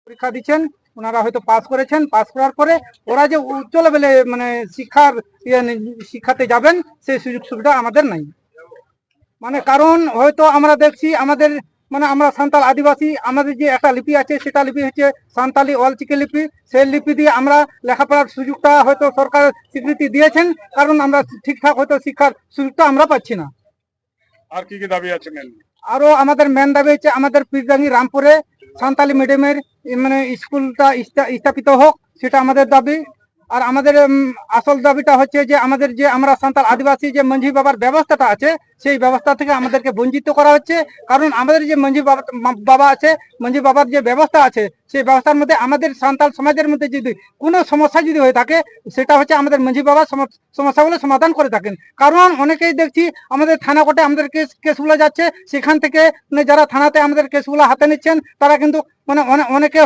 পরীক্ষা দিচ্ছেন, ওনারা হয়তো পাস করেছেন, পাস করার পরে ওরা যে উচ্চ লেভেলে মানে শিক্ষাতে যাবেন সেই সুযোগ সুবিধা আমাদের নাই। মানে কারণ হয়তো আমরা দেখছি আমাদের মানে আমরা সাঁওতাল আদিবাসী, আমাদের যে একটা লিপি আছে সেটা লিপি হচ্ছে সাঁওতালি অলচিকি লিপি। সেই লিপি দিয়ে আমরা লেখাপড়ার সুযোগটা হয়তো সরকার স্বীকৃতি দিয়েছেন, কারণ আমরা ঠিকঠাক হয়তো শিক্ষার সুযোগটা আমরা পাচ্ছি না। আর কি কি দাবি আছে মেন? আরো আমাদের মেন দাবি হচ্ছে আমাদের পীরগাঙ্গি রামপুরে সাঁওতালি মিডিয়ামের মানে স্কুলটা স্থাপিত হোক, সেটা আমাদের দাবি। আর আমাদের আসল দাবিটা হচ্ছে যে আমাদের যে আমরা সাঁওতাল আদিবাসী যে মাঝি বাবার ব্যবস্থাটা আছে সেই ব্যবস্থা থেকে আমাদেরকে বঞ্চিত করা হচ্ছে। কারণ আমাদের যে মাঝি বাবা আছে, মাঝি বাবার যে ব্যবস্থা আছে সেই ব্যবস্থার মধ্যে আমাদের সাঁওতাল সমাজের মধ্যে যদি কোনো সমস্যা যদি হয়ে থাকে সেটা হচ্ছে আমাদের মাঝি বাবা সমস্যাগুলো সমাধান করে থাকেন। কারণ অনেকেই দেখছি আমাদের থানা কোর্টে আমাদের কেসগুলো যাচ্ছে, সেখান থেকে যারা থানাতে আমাদের কেসগুলো হাতে নিচ্ছেন তারা কিন্তু মানে অনেকে